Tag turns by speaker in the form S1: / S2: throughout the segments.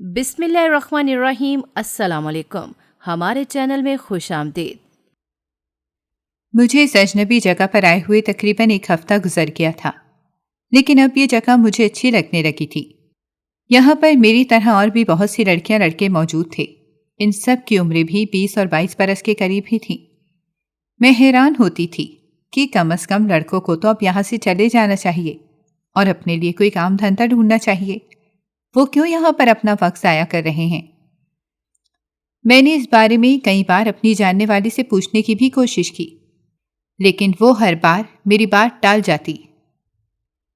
S1: بسم اللہ الرحمن الرحیم۔ السلام علیکم، ہمارے چینل میں خوش آمدید۔
S2: مجھے اس اجنبی جگہ پر آئے ہوئے تقریباً 1 ہفتہ گزر گیا تھا، لیکن اب یہ جگہ مجھے اچھی لگنے لگی تھی۔ یہاں پر میری طرح اور بھی بہت سی لڑکیاں لڑکے موجود تھے۔ ان سب کی عمریں بھی 20 اور 22 برس کے قریب ہی تھیں۔ میں حیران ہوتی تھی کہ کم از کم لڑکوں کو تو اب یہاں سے چلے جانا چاہیے اور اپنے لیے کوئی کام دھندا ڈھونڈنا چاہیے۔ وہ کیوں یہاں پر اپنا وقت ضائع کر رہے ہیں؟ میں نے اس بارے میں کئی بار اپنی جاننے والی سے پوچھنے کی بھی کوشش کی، لیکن وہ ہر بار میری بات ٹال جاتی۔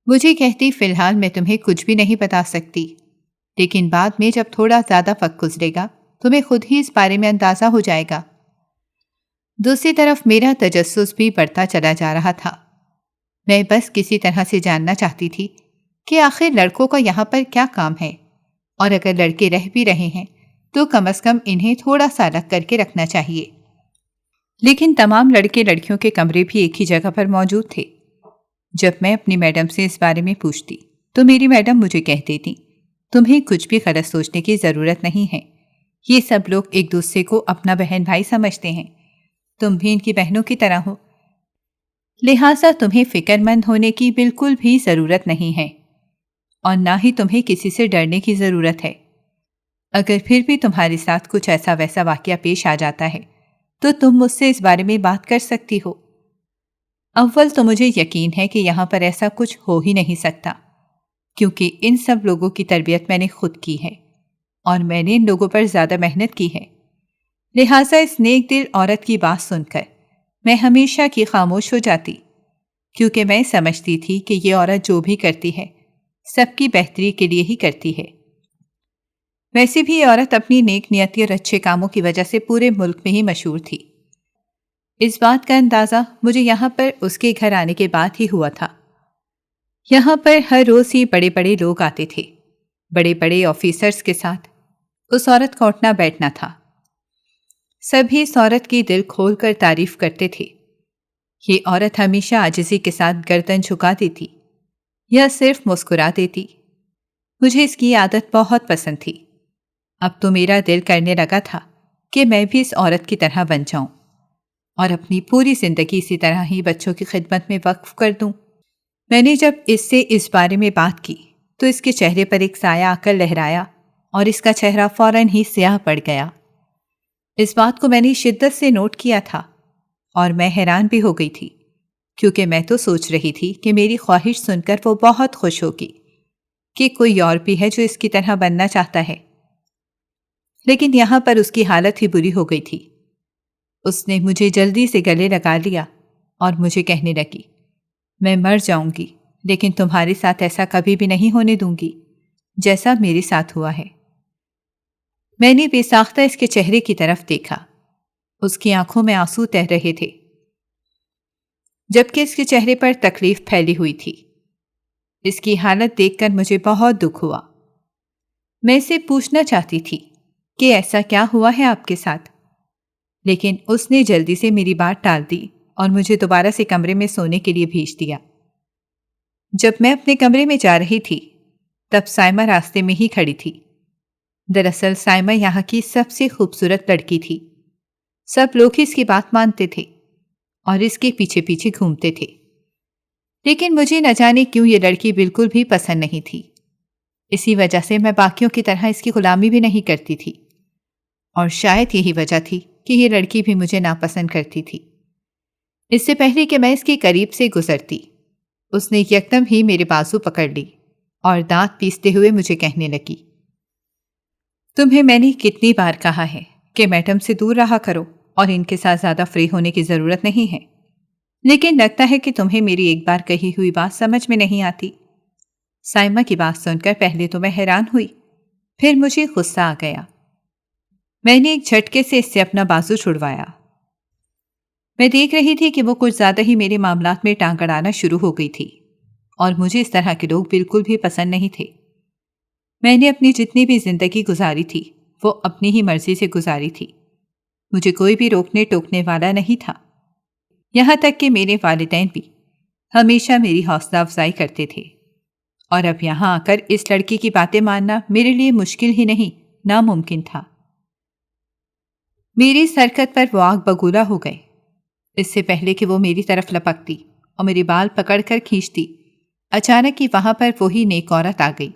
S2: مجھے کہتی فی الحال میں تمہیں کچھ بھی نہیں بتا سکتی، لیکن بعد میں جب تھوڑا زیادہ وقت گزرے گا تمہیں خود ہی اس بارے میں اندازہ ہو جائے گا۔ دوسری طرف میرا تجسس بھی بڑھتا چلا جا رہا تھا۔ میں بس کسی طرح سے جاننا چاہتی تھی کہ آخر لڑکوں کا یہاں پر کیا کام ہے، اور اگر لڑکے رہ بھی رہے ہیں تو کم از کم انہیں تھوڑا سا الگ کر کے رکھنا چاہیے۔ لیکن تمام لڑکے لڑکیوں کے کمرے بھی ایک ہی جگہ پر موجود تھے۔ جب میں اپنی میڈم سے اس بارے میں پوچھتی تو میری میڈم مجھے کہہ دیتی، تمہیں کچھ بھی غلط سوچنے کی ضرورت نہیں ہے، یہ سب لوگ ایک دوسرے کو اپنا بہن بھائی سمجھتے ہیں، تم بھی ان کی بہنوں کی طرح ہو، لہٰذا تمہیں فکر مند ہونے کی بالکل بھی ضرورت نہیں ہے، اور نہ ہی تمہیں کسی سے ڈرنے کی ضرورت ہے۔ اگر پھر بھی تمہارے ساتھ کچھ ایسا ویسا واقعہ پیش آ جاتا ہے تو تم مجھ سے اس بارے میں بات کر سکتی ہو۔ اول تو مجھے یقین ہے کہ یہاں پر ایسا کچھ ہو ہی نہیں سکتا، کیونکہ ان سب لوگوں کی تربیت میں نے خود کی ہے اور میں نے ان لوگوں پر زیادہ محنت کی ہے، لہٰذا اس نیک دل عورت کی بات سن کر میں ہمیشہ کی خاموش ہو جاتی، کیونکہ میں سمجھتی تھی کہ یہ عورت جو بھی کرتی ہے سب کی بہتری کے لیے ہی کرتی ہے۔ ویسے بھی یہ عورت اپنی نیک نیتی اور اچھے کاموں کی وجہ سے پورے ملک میں ہی مشہور تھی۔ اس بات کا اندازہ مجھے یہاں پر اس کے گھر آنے کے بعد ہی ہوا تھا۔ یہاں پر ہر روز ہی بڑے بڑے لوگ آتے تھے، بڑے بڑے آفیسرز کے ساتھ اس عورت کا اٹھنا بیٹھنا تھا۔ سبھی اس عورت کی دل کھول کر تعریف کرتے تھے۔ یہ عورت ہمیشہ عاجزی کے ساتھ گردن جھکا دیتی یا صرف مسکرا دیتی۔ مجھے اس کی عادت بہت پسند تھی۔ اب تو میرا دل کرنے لگا تھا کہ میں بھی اس عورت کی طرح بن جاؤں اور اپنی پوری زندگی اسی طرح ہی بچوں کی خدمت میں وقف کر دوں۔ میں نے جب اس سے اس بارے میں بات کی تو اس کے چہرے پر ایک سایہ آ کر لہرایا اور اس کا چہرہ فوراً ہی سیاہ پڑ گیا۔ اس بات کو میں نے شدت سے نوٹ کیا تھا اور میں حیران بھی ہو گئی تھی، کیونکہ میں تو سوچ رہی تھی کہ میری خواہش سن کر وہ بہت خوش ہوگی کہ کوئی اور بھی ہے جو اس کی طرح بننا چاہتا ہے، لیکن یہاں پر اس کی حالت ہی بری ہو گئی تھی۔ اس نے مجھے جلدی سے گلے لگا لیا اور مجھے کہنے لگی، میں مر جاؤں گی لیکن تمہارے ساتھ ایسا کبھی بھی نہیں ہونے دوں گی جیسا میرے ساتھ ہوا ہے۔ میں نے بے ساختہ اس کے چہرے کی طرف دیکھا۔ اس کی آنکھوں میں آنسو تہ رہے تھے، جبکہ اس کے چہرے پر تکلیف پھیلی ہوئی تھی۔ اس کی حالت دیکھ کر مجھے بہت دکھ ہوا۔ میں اسے پوچھنا چاہتی تھی کہ ایسا کیا ہوا ہے آپ کے ساتھ، لیکن اس نے جلدی سے میری بات ٹال دی اور مجھے دوبارہ سے کمرے میں سونے کے لیے بھیج دیا۔ جب میں اپنے کمرے میں جا رہی تھی تب سائمہ راستے میں ہی کھڑی تھی۔ دراصل سائمہ یہاں کی سب سے خوبصورت لڑکی تھی۔ سب لوگ اس کی بات مانتے تھے اور اس کے پیچھے پیچھے گھومتے تھے، لیکن مجھے نہ جانے کیوں یہ لڑکی بالکل بھی پسند نہیں تھی۔ اسی وجہ سے میں باقیوں کی طرح اس کی غلامی بھی نہیں کرتی تھی، اور شاید یہی وجہ تھی کہ یہ لڑکی بھی مجھے ناپسند کرتی تھی۔ اس سے پہلے کہ میں اس کے قریب سے گزرتی، اس نے یکدم ہی میرے بازو پکڑ لی اور دانت پیستے ہوئے مجھے کہنے لگی، تمہیں میں نے کتنی بار کہا ہے کہ میڈم سے دور رہا کرو اور ان کے ساتھ زیادہ فری ہونے کی ضرورت نہیں ہے، لیکن لگتا ہے کہ تمہیں میری ایک بار کہی ہوئی بات سمجھ میں نہیں آتی۔ سائمہ کی بات سن کر پہلے تو میں حیران ہوئی، پھر مجھے غصہ آ گیا۔ میں نے ایک جھٹکے سے اس سے اپنا بازو چھڑوایا۔ میں دیکھ رہی تھی کہ وہ کچھ زیادہ ہی میرے معاملات میں ٹانگ اڑانا شروع ہو گئی تھی، اور مجھے اس طرح کے لوگ بالکل بھی پسند نہیں تھے۔ میں نے اپنی جتنی بھی زندگی گزاری تھی وہ اپنی ہی مرضی سے گزاری تھی، مجھے کوئی بھی روکنے ٹوکنے والا نہیں تھا۔ یہاں تک کہ میرے والدین بھی ہمیشہ میری حوصلہ افزائی کرتے تھے، اور اب یہاں آ کر اس لڑکی کی باتیں ماننا میرے لیے مشکل ہی نہیں ناممکن تھا۔ میری حرکت پر وہ آگ بگولا ہو گئے۔ اس سے پہلے کہ وہ میری طرف لپکتی اور میری بال پکڑ کر کھینچتی، اچانک ہی وہاں پر وہی نیک عورت آ گئی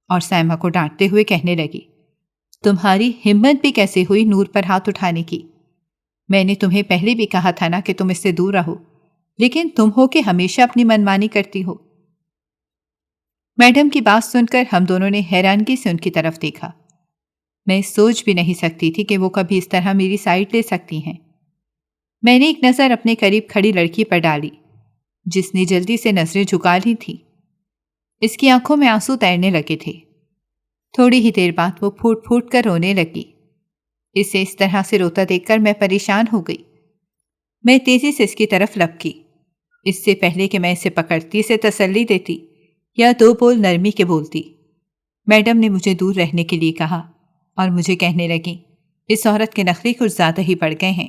S2: اور سائمہ کو ڈانٹتے ہوئے کہنے لگی، تمہاری ہمت بھی کیسے ہوئی نور پر ہاتھ اٹھانے کی؟ میں نے تمہیں پہلے بھی کہا تھا نا کہ تم اس سے دور رہو، لیکن تم ہو کہ ہمیشہ اپنی منمانی کرتی ہو۔ میڈم کی بات سن کر ہم دونوں نے حیرانگی سے ان کی طرف دیکھا۔ میں سوچ بھی نہیں سکتی تھی کہ وہ کبھی اس طرح میری سائڈ لے سکتی ہیں۔ میں نے ایک نظر اپنے قریب کھڑی لڑکی پر ڈالی جس نے جلدی سے نظریں جھکا لی تھی۔ اس کی آنکھوں میں آنسو تیرنے لگے تھے۔ تھوڑی ہی دیر بعد وہ پھوٹ پھوٹ کر رونے لگی۔ اسے اس طرح سے روتا دیکھ کر میں پریشان ہو گئی۔ میں تیزی سے اس کی طرف لپکی۔ اس سے پہلے کہ میں اسے پکڑتی، اسے تسلی دیتی یا دو بول نرمی کے بولتی، میڈم نے مجھے دور رہنے کے لیے کہا اور مجھے کہنے لگی، اس عورت کے نخرے کچھ زیادہ ہی بڑھ گئے ہیں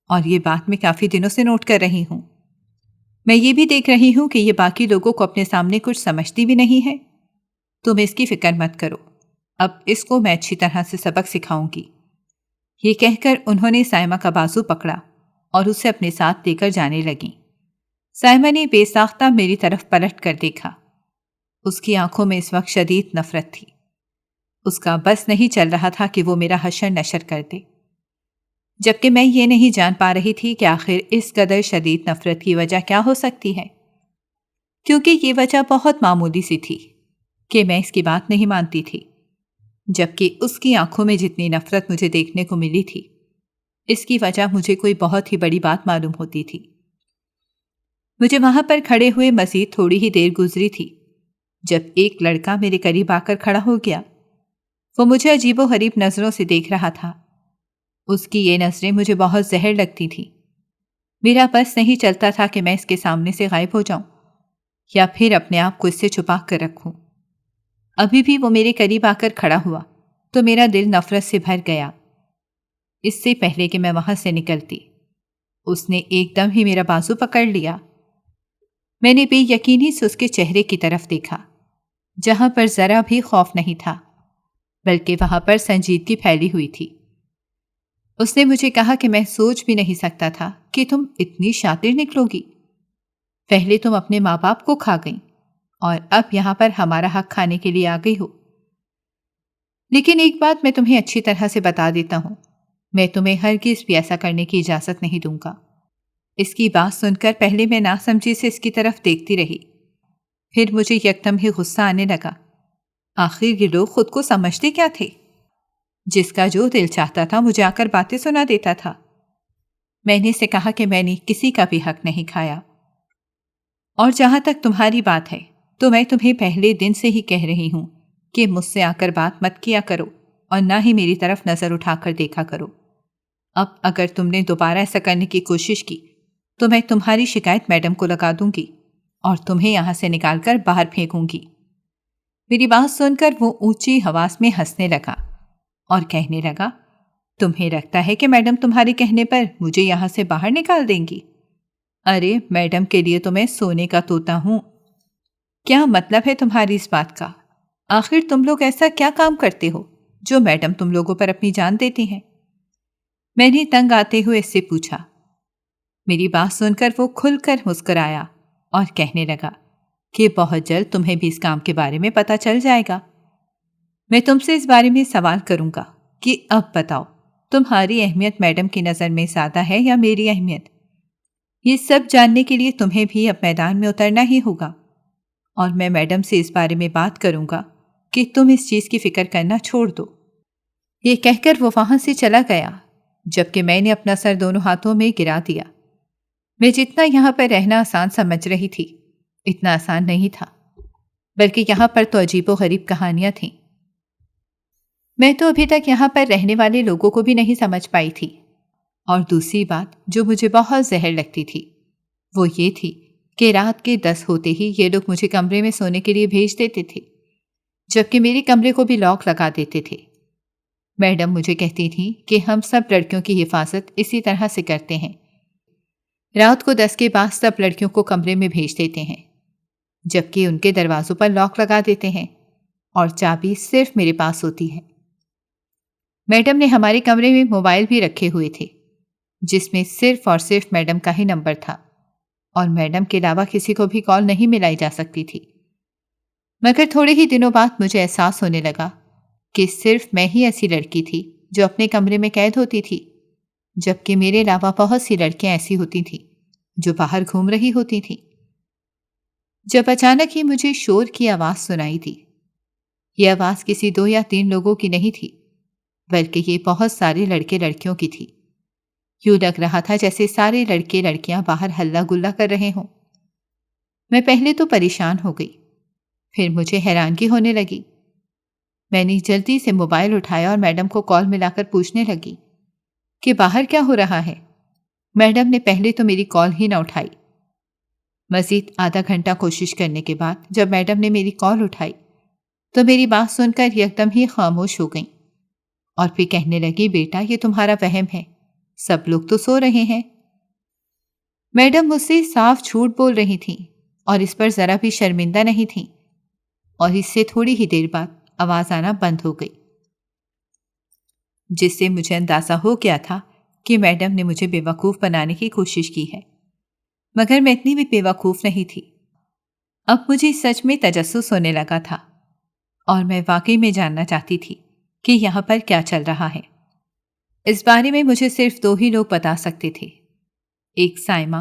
S2: اور یہ بات میں کافی دنوں سے نوٹ کر رہی ہوں۔ میں یہ بھی دیکھ رہی ہوں کہ یہ باقی لوگوں کو اپنے سامنے کچھ سمجھتی بھی نہیں ہے۔ تم اس کی فکر مت کرو، اب اس کو میں اچھی طرح سے سبق سکھاؤں گی۔ یہ کہہ کر انہوں نے سائمہ کا بازو پکڑا اور اسے اپنے ساتھ لے کر جانے لگیں۔ سائمہ نے بے ساختہ میری طرف پلٹ کر دیکھا۔ اس کی آنکھوں میں اس وقت شدید نفرت تھی۔ اس کا بس نہیں چل رہا تھا کہ وہ میرا حشر نشر کر دے، جبکہ میں یہ نہیں جان پا رہی تھی کہ آخر اس قدر شدید نفرت کی وجہ کیا ہو سکتی ہے، کیونکہ یہ وجہ بہت معمولی سی تھی کہ میں اس کی بات نہیں مانتی تھی، جبکہ اس کی آنکھوں میں جتنی نفرت مجھے دیکھنے کو ملی تھی، اس کی وجہ مجھے کوئی بہت ہی بڑی بات معلوم ہوتی تھی۔ مجھے وہاں پر کھڑے ہوئے مزید تھوڑی ہی دیر گزری تھی جب ایک لڑکا میرے قریب آ کر کھڑا ہو گیا۔ وہ مجھے عجیب و غریب نظروں سے دیکھ رہا تھا۔ اس کی یہ نظریں مجھے بہت زہر لگتی تھیں۔ میرا بس نہیں چلتا تھا کہ میں اس کے سامنے سے غائب ہو جاؤں یا پھر اپنے آپ کو اس سے چھپا کر رکھوں۔ ابھی بھی وہ میرے قریب آ کر کھڑا ہوا تو میرا دل نفرت سے بھر گیا۔ اس سے پہلے کہ میں وہاں سے نکلتی، اس نے ایک دم ہی میرا بازو پکڑ لیا۔ میں نے بے یقینی سے اس کے چہرے کی طرف دیکھا، جہاں پر ذرا بھی خوف نہیں تھا، بلکہ وہاں پر سنجیدگی پھیلی ہوئی تھی۔ اس نے مجھے کہا کہ میں سوچ بھی نہیں سکتا تھا کہ تم اتنی شاطر نکلو گی۔ پہلے تم اپنے ماں باپ کو کھا گئی اور اب یہاں پر ہمارا حق کھانے کے لیے آ گئی ہو۔ لیکن ایک بات میں تمہیں اچھی طرح سے بتا دیتا ہوں، میں تمہیں ہرگز بھی ایسا کرنے کی اجازت نہیں دوں گا۔ اس کی بات سن کر پہلے میں ناسمجھی سے اس کی طرف دیکھتی رہی، پھر مجھے یکدم ہی غصہ آنے لگا۔ آخر یہ لوگ خود کو سمجھتے کیا تھے؟ جس کا جو دل چاہتا تھا مجھے آ کر باتیں سنا دیتا تھا۔ میں نے اسے کہا کہ میں نے کسی کا بھی حق نہیں کھایا، اور جہاں تک تمہاری بات ہے تو میں تمہیں پہلے دن سے ہی کہہ رہی ہوں کہ مجھ سے آ کر بات مت کیا کرو اور نہ ہی میری طرف نظر اٹھا کر دیکھا کرو۔ اب اگر تم نے دوبارہ ایسا کرنے کی کوشش کی تو میں تمہاری شکایت میڈم کو لگا دوں گی اور تمہیں یہاں سے نکال کر باہر پھینکوں گی۔ میری بات سن کر وہ اونچی آواز میں ہنسنے لگا اور کہنے لگا، تمہیں لگتا ہے کہ میڈم تمہارے کہنے پر مجھے یہاں سے باہر نکال دیں گی؟ ارے میڈم کے لیے تو میں سونے کا طوطا ہوں۔ کیا مطلب ہے تمہاری اس بات کا؟ آخر تم لوگ ایسا کیا کام کرتے ہو جو میڈم تم لوگوں پر اپنی جان دیتی ہیں؟ میں نے تنگ آتے ہوئے اس سے پوچھا۔ میری بات سن کر وہ کھل کر مسکرایا اور کہنے لگا کہ بہت جلد تمہیں بھی اس کام کے بارے میں پتہ چل جائے گا۔ میں تم سے اس بارے میں سوال کروں گا کہ اب بتاؤ، تمہاری اہمیت میڈم کی نظر میں زیادہ ہے یا میری اہمیت؟ یہ سب جاننے کے لیے تمہیں بھی اب میدان میں اترنا ہی ہوگا، اور میں میڈم سے اس بارے میں بات کروں گا کہ تم اس چیز کی فکر کرنا چھوڑ دو۔ یہ کہہ کر وہ وہاں سے چلا گیا، جبکہ میں نے اپنا سر دونوں ہاتھوں میں گرا دیا۔ میں جتنا یہاں پر رہنا آسان سمجھ رہی تھی، اتنا آسان نہیں تھا، بلکہ یہاں پر تو عجیب و غریب کہانیاں تھیں۔ میں تو ابھی تک یہاں پر رہنے والے لوگوں کو بھی نہیں سمجھ پائی تھی، اور دوسری بات جو مجھے بہت زہر لگتی تھی وہ یہ تھی کہ رات کے 10 ہوتے ہی یہ لوگ مجھے کمرے میں سونے کے لیے بھیج دیتے تھے، جبکہ میرے کمرے کو بھی لاک لگا دیتے تھے۔ میڈم مجھے کہتی تھی کہ ہم سب لڑکیوں کی حفاظت اسی طرح سے کرتے ہیں، رات کو 10 کے بعد سب لڑکیوں کو کمرے میں بھیج دیتے ہیں، جبکہ ان کے دروازوں پر لاک لگا دیتے ہیں اور چابی صرف میرے پاس ہوتی ہے۔ میڈم نے ہمارے کمرے میں موبائل بھی رکھے ہوئے تھے جس میں صرف اور صرف میڈم کا ہی نمبر تھا اور میڈم کے علاوہ کسی کو بھی کال نہیں ملائی جا سکتی تھی۔ مگر تھوڑے ہی دنوں بعد مجھے احساس ہونے لگا کہ صرف میں ہی ایسی لڑکی تھی جو اپنے کمرے میں قید ہوتی تھی، جبکہ میرے علاوہ بہت سی لڑکیاں ایسی ہوتی تھیں جو باہر گھوم رہی ہوتی تھیں۔ جب اچانک ہی مجھے شور کی آواز سنائی دی۔ یہ آواز کسی 2 یا 3 لوگوں کی نہیں تھی بلکہ یہ بہت سارے لڑکے لڑکیوں کی تھی۔ یوں لگ رہا تھا جیسے سارے لڑکے لڑکیاں باہر ہلہ گلا کر رہے ہوں۔ میں پہلے تو پریشان ہو گئی، پھر مجھے حیرانگی ہونے لگی۔ میں نے جلدی سے موبائل اٹھایا اور میڈم کو کال ملا کر پوچھنے لگی کہ باہر کیا ہو رہا ہے۔ میڈم نے پہلے تو میری کال ہی نہ اٹھائی۔ مزید آدھا گھنٹہ کوشش کرنے کے بعد جب میڈم نے میری کال اٹھائی تو میری بات سن کر یکدم ہی خاموش ہو گئیں اور پھر کہنے لگی، بیٹا یہ تمہارا وہم ہے، سب لوگ تو سو رہے ہیں۔ میڈم مجھ سے صاف جھوٹ بول رہی تھیں اور اس پر ذرا بھی شرمندہ نہیں تھیں، اور اس سے تھوڑی ہی دیر بعد آواز آنا بند ہو گئی، جس سے مجھے اندازہ ہو گیا تھا کہ میڈم نے مجھے بے وقوف بنانے کی کوشش کی ہے، مگر میں اتنی بھی بے وقوف نہیں تھی۔ اب مجھے سچ میں تجسس ہونے لگا تھا اور میں واقعی میں جاننا چاہتی تھی کہ یہاں پر کیا چل رہا ہے۔ اس بارے میں مجھے صرف 2 ہی لوگ بتا سکتے تھے، ایک سائمہ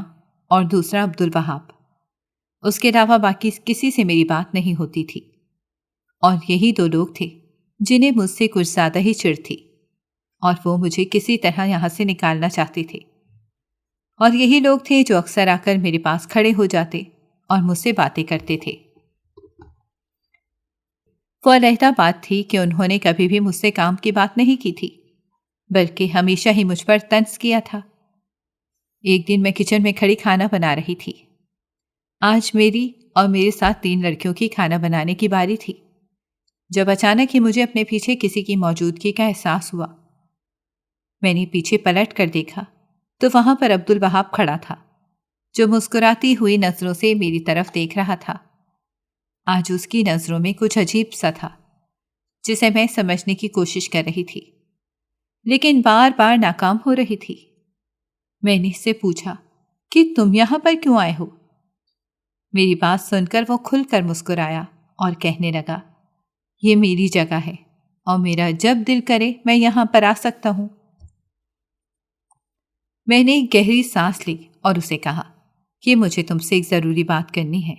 S2: اور دوسرا عبدالوہاب۔ اس کے علاوہ باقی کسی سے میری بات نہیں ہوتی تھی، اور یہی 2 لوگ تھے جنہیں مجھ سے کچھ زیادہ ہی چڑ تھی اور وہ مجھے کسی طرح یہاں سے نکالنا چاہتے تھے، اور یہی لوگ تھے جو اکثر آ کر میرے پاس کھڑے ہو جاتے اور مجھ سے باتیں کرتے تھے۔ وہ علیحدہ بات تھی کہ انہوں نے کبھی بھی مجھ سے کام کی بات نہیں کی تھی بلکہ ہمیشہ ہی مجھ پر طنز کیا تھا۔ ایک دن میں کچن میں کھڑی کھانا بنا رہی تھی۔ آج میری اور میرے ساتھ 3 لڑکیوں کی کھانا بنانے کی باری تھی جب اچانک ہی مجھے اپنے پیچھے کسی کی موجودگی کا احساس ہوا۔ میں نے پیچھے پلٹ کر دیکھا تو وہاں پر عبدالوہاب کھڑا تھا جو مسکراتی ہوئی نظروں سے میری طرف دیکھ رہا تھا۔ آج اس کی نظروں میں کچھ عجیب سا تھا جسے میں سمجھنے کی کوشش کر رہی تھی لیکن بار بار ناکام ہو رہی تھی۔ میں نے اس سے پوچھا کہ تم یہاں پر کیوں آئے ہو؟ میری بات سن کر وہ کھل کر مسکرایا اور کہنے لگا، یہ میری جگہ ہے اور میرا جب دل کرے میں یہاں پر آ سکتا ہوں۔ میں نے ایک گہری سانس لی اور اسے کہا کہ مجھے تم سے ایک ضروری بات کرنی ہے۔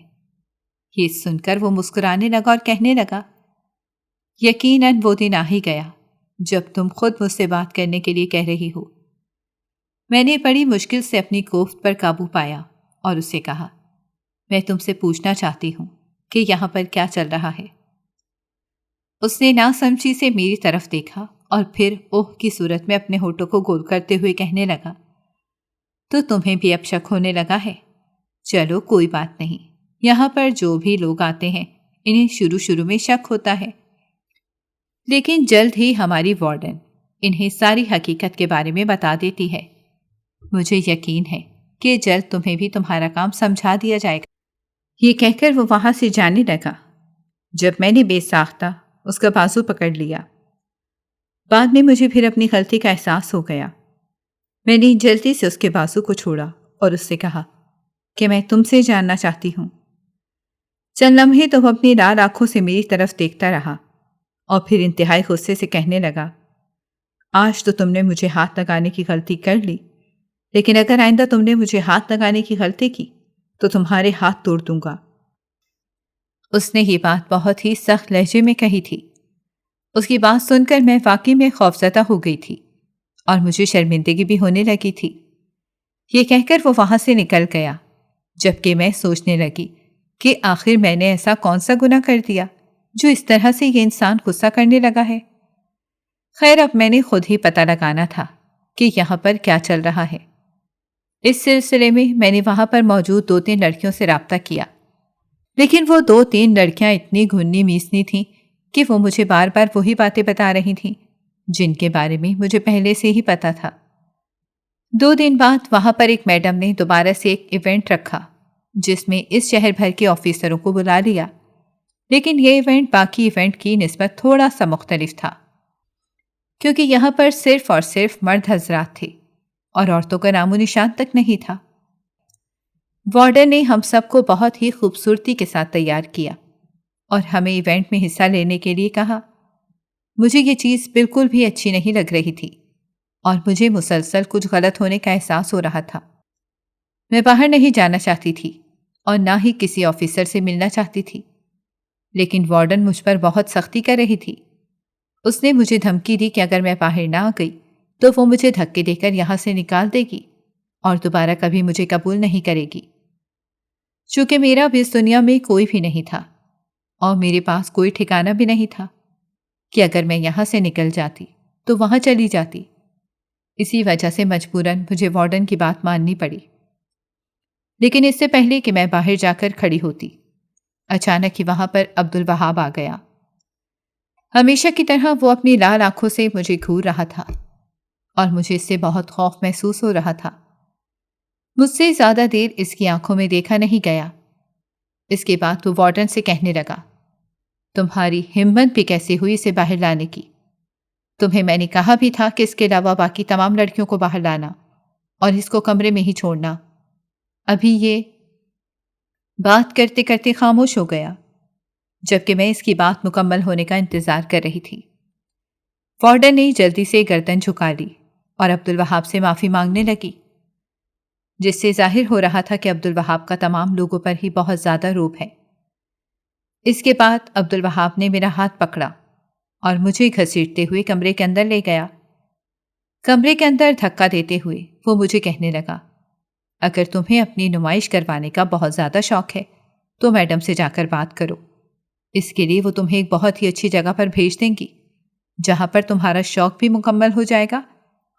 S2: یہ سن کر وہ مسکرانے لگا اور کہنے لگا، یقیناً وہ دن آ ہی گیا جب تم خود مجھ سے بات کرنے کے لیے کہہ رہی ہو۔ میں نے بڑی مشکل سے اپنی کوفت پر قابو پایا اور اسے کہا، میں تم سے پوچھنا چاہتی ہوں کہ یہاں پر کیا چل رہا ہے۔ اس نے ناسمجھی سے میری طرف دیکھا اور پھر اوہ کی صورت میں اپنے ہونٹوں کو گول کرتے ہوئے کہنے لگا، تو تمہیں بھی اب شک ہونے لگا ہے؟ چلو کوئی بات نہیں، یہاں پر جو بھی لوگ آتے ہیں انہیں شروع میں شک ہوتا ہے، لیکن جلد ہی ہماری وارڈن انہیں ساری حقیقت کے بارے میں بتا دیتی ہے۔ مجھے یقین ہے کہ جلد تمہیں بھی تمہارا کام سمجھا دیا جائے گا۔ یہ کہہ کر وہ وہاں سے جانے لگا جب میں نے بے ساختہ اس کا بازو پکڑ لیا۔ بعد میں مجھے پھر اپنی غلطی کا احساس ہو گیا۔ میں نے جلدی سے اس کے بازو کو چھوڑا اور اس سے کہا کہ میں تم سے جاننا چاہتی ہوں۔ چند لمحے تو وہ اپنی لال آنکھوں سے میری طرف دیکھتا رہا اور پھر انتہائی غصے سے کہنے لگا، آج تو تم نے مجھے ہاتھ لگانے کی غلطی کر لی، لیکن اگر آئندہ تم نے مجھے ہاتھ لگانے کی غلطی کی تو تمہارے ہاتھ توڑ دوں گا۔ اس نے یہ بات بہت ہی سخت لہجے میں کہی تھی۔ اس کی بات سن کر میں واقعی میں خوفزدہ ہو گئی تھی اور مجھے شرمندگی بھی ہونے لگی تھی۔ یہ کہہ کر وہ وہاں سے نکل گیا جبکہ میں سوچنے لگی کہ آخر میں نے ایسا کون سا گناہ کر دیا جو اس طرح سے یہ انسان غصہ کرنے لگا ہے۔ خیر اب میں نے خود ہی پتہ لگانا تھا کہ یہاں پر کیا چل رہا ہے۔ اس سلسلے میں نے وہاں پر موجود 2-3 لڑکیوں سے رابطہ کیا، لیکن وہ 2-3 لڑکیاں اتنی گھنی میسنی تھیں کہ وہ مجھے بار بار وہی باتیں بتا رہی تھیں جن کے بارے میں مجھے پہلے سے ہی پتا تھا۔ 2 دن بعد وہاں پر ایک میڈم نے دوبارہ سے ایک ایونٹ رکھا جس میں اس شہر بھر کے آفیسروں کو بلا لیا، لیکن یہ ایونٹ باقی ایونٹ کی نسبت تھوڑا سا مختلف تھا۔ کیونکہ یہاں پر صرف اور صرف مرد حضرات تھے اور عورتوں کا نام و نشان تک نہیں تھا۔ وارڈن نے ہم سب کو بہت ہی خوبصورتی کے ساتھ تیار کیا اور ہمیں ایونٹ میں حصہ لینے کے لیے کہا۔ مجھے یہ چیز بالکل بھی اچھی نہیں لگ رہی تھی اور مجھے مسلسل کچھ غلط ہونے کا احساس ہو رہا تھا۔ میں باہر نہیں جانا چاہتی تھی اور نہ ہی کسی آفیسر سے ملنا چاہتی تھی، لیکن وارڈن مجھ پر بہت سختی کر رہی تھی۔ اس نے مجھے دھمکی دی کہ اگر میں باہر نہ آ گئی تو وہ مجھے دھکے دے کر یہاں سے نکال دے گی اور دوبارہ کبھی مجھے قبول نہیں کرے گی۔ چونکہ میرا بھی اس دنیا میں کوئی بھی نہیں تھا اور میرے پاس کوئی ٹھکانہ بھی نہیں تھا کہ اگر میں یہاں سے نکل جاتی تو وہاں چلی جاتی، اسی وجہ سے مجبوراً مجھے وارڈن کی بات ماننی پڑی۔ لیکن اس سے پہلے کہ میں باہر جا کر کھڑی ہوتی، اچانک ہی وہاں پر عبدالوہاب آ گیا۔ ہمیشہ کی طرح وہ اپنی لال آنکھوں سے مجھے گھور رہا تھا اور مجھے اس سے بہت خوف محسوس ہو رہا تھا۔ مجھ سے زیادہ دیر اس کی آنکھوں میں دیکھا نہیں گیا۔ اس کے بعد وہ وارڈن سے کہنے لگا، تمہاری ہمت بھی کیسے ہوئی اسے باہر لانے کی؟ تمہیں میں نے کہا بھی تھا کہ اس کے علاوہ باقی تمام لڑکیوں کو باہر لانا اور اس کو کمرے میں ہی چھوڑنا۔ ابھی یہ بات کرتے کرتے خاموش ہو گیا، جبکہ میں اس کی بات مکمل ہونے کا انتظار کر رہی تھی۔ وارڈن نے جلدی سے گردن جھکا لی اور عبدالوہاب سے معافی مانگنے لگی، جس سے ظاہر ہو رہا تھا کہ عبدالوہاب کا تمام لوگوں پر ہی بہت زیادہ روب ہے۔ اس کے بعد عبدالوہاب نے میرا ہاتھ پکڑا اور مجھے گھسیٹتے ہوئے کمرے کے اندر لے گیا۔ کمرے کے اندر دھکا دیتے ہوئے وہ مجھے کہنے لگا، اگر تمہیں اپنی نمائش کروانے کا بہت زیادہ شوق ہے تو میڈم سے جا کر بات کرو۔ اس کے لیے وہ تمہیں ایک بہت ہی اچھی جگہ پر بھیج دیں گی جہاں پر تمہارا شوق بھی مکمل ہو جائے گا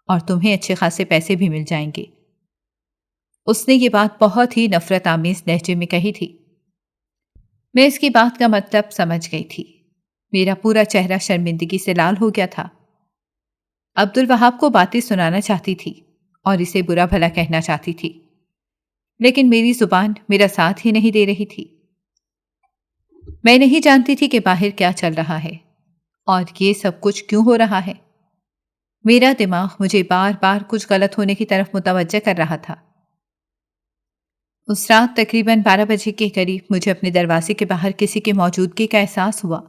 S2: اور تمہیں اچھے خاصے پیسے بھی مل جائیں گے۔ اس نے یہ بات بہت ہی نفرت آمیز لہجے میں کہی تھی۔ میں اس کی بات کا مطلب سمجھ گئی تھی۔ میرا پورا چہرہ شرمندگی سے لال ہو گیا تھا۔ عبدالوہاب کو باتیں سنانا چاہتی تھی اور اسے برا بھلا کہنا چاہتی تھی، لیکن میری زبان میرا ساتھ ہی نہیں دے رہی تھی۔ میں نہیں جانتی تھی کہ باہر کیا چل رہا ہے اور یہ سب کچھ کیوں ہو رہا ہے۔ میرا دماغ مجھے بار بار کچھ غلط ہونے کی طرف متوجہ کر رہا تھا۔ اس رات تقریباً 12 بجے کے قریب مجھے اپنے دروازے کے باہر کسی کی موجودگی کا احساس ہوا۔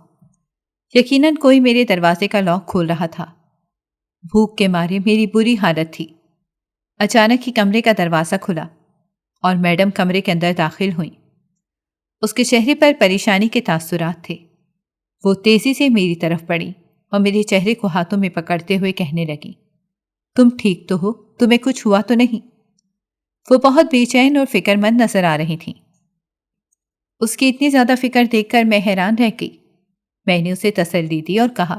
S2: یقیناً کوئی میرے دروازے کا لاک کھول رہا تھا۔ بھوک کے مارے میری بری حالت تھی۔ اچانک ہی کمرے کا دروازہ کھلا اور میڈم کمرے کے اندر داخل ہوئیں۔ اس کے چہرے پر پریشانی کے تاثرات تھے۔ وہ تیزی سے میری طرف بڑھی اور میرے چہرے کو ہاتھوں میں پکڑتے ہوئے کہنے لگی، تم ٹھیک تو ہو؟ تمہیں کچھ ہوا تو نہیں؟ وہ بہت بے چین اور فکر مند نظر آ رہی تھیں۔ اس کی اتنی زیادہ فکر دیکھ کر میں حیران رہ گئی۔ میں نے اسے تسلی دی اور کہا،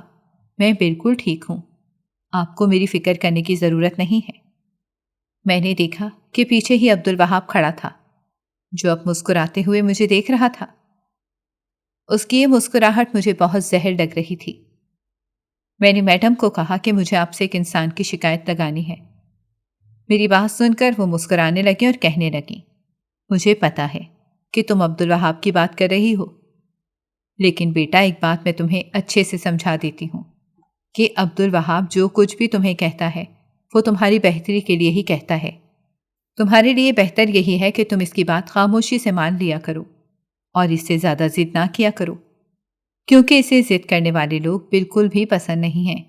S2: میں بالکل ٹھیک ہوں، آپ کو میری فکر کرنے کی ضرورت نہیں ہے۔ میں نے دیکھا کہ پیچھے ہی عبدالوہاب کھڑا تھا، جو اب مسکراتے ہوئے مجھے دیکھ رہا تھا۔ اس کی یہ مسکراہٹ مجھے بہت زہر لگ رہی تھی۔ میں نے میڈم کو کہا کہ مجھے آپ سے ایک انسان کی شکایت لگانی ہے۔ میری بات سن کر وہ مسکرانے لگیں اور کہنے لگیں، مجھے پتا ہے کہ تم عبدالوہاب کی بات کر رہی ہو، لیکن بیٹا ایک بات میں تمہیں اچھے سے سمجھا دیتی ہوں کہ عبدالوہاب جو کچھ بھی تمہیں کہتا ہے وہ تمہاری بہتری کے لیے ہی کہتا ہے۔ تمہارے لیے بہتر یہی ہے کہ تم اس کی بات خاموشی سے مان لیا کرو اور اس سے زیادہ ضد نہ کیا کرو، کیونکہ اسے ضد کرنے والے لوگ بالکل بھی پسند نہیں ہیں۔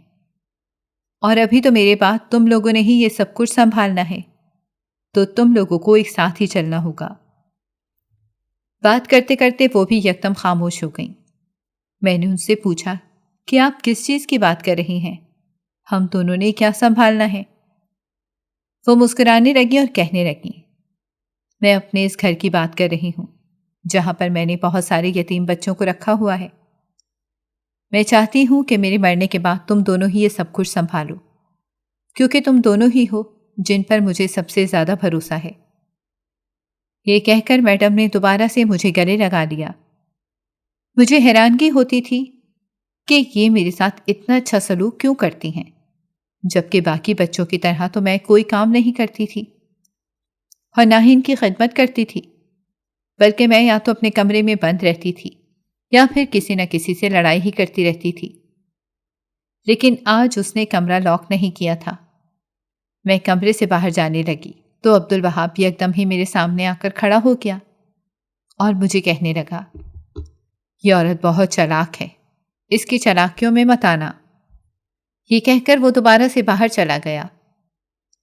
S2: اور ابھی تو میرے بعد تم لوگوں نے ہی یہ سب کچھ سنبھالنا ہے، تو تم لوگوں کو ایک ساتھ ہی چلنا ہوگا۔ بات کرتے کرتے وہ بھی یکدم خاموش ہو گئیں۔ میں نے ان سے پوچھا کہ آپ کس چیز کی بات کر رہی ہیں؟ ہم دونوں نے کیا سنبھالنا ہے؟ وہ مسکرانے لگی اور کہنے لگی، میں اپنے اس گھر کی بات کر رہی ہوں جہاں پر میں نے بہت سارے یتیم بچوں کو رکھا ہوا ہے۔ میں چاہتی ہوں کہ میرے مرنے کے بعد تم دونوں ہی یہ سب کچھ سنبھالو، کیونکہ تم دونوں ہی ہو جن پر مجھے سب سے زیادہ بھروسہ ہے۔ یہ کہہ کر میڈم نے دوبارہ سے مجھے گلے لگا لیا۔ مجھے حیرانگی ہوتی تھی کہ یہ میرے ساتھ اتنا اچھا سلوک کیوں کرتی ہیں، جبکہ باقی بچوں کی طرح تو میں کوئی کام نہیں کرتی تھی اور نہ ہی ان کی خدمت کرتی تھی، بلکہ میں یا تو اپنے کمرے میں بند رہتی تھی یا پھر کسی نہ کسی سے لڑائی ہی کرتی رہتی تھی۔ لیکن آج اس نے کمرہ لاک نہیں کیا تھا۔ میں کمرے سے باہر جانے لگی تو عبدالوہاب یک دم ہی میرے سامنے آ کر کھڑا ہو گیا اور مجھے کہنے لگا، یہ عورت بہت چالاک ہے، اس کی چالاکیوں میں مت آنا۔ یہ کہہ کر وہ دوبارہ سے باہر چلا گیا،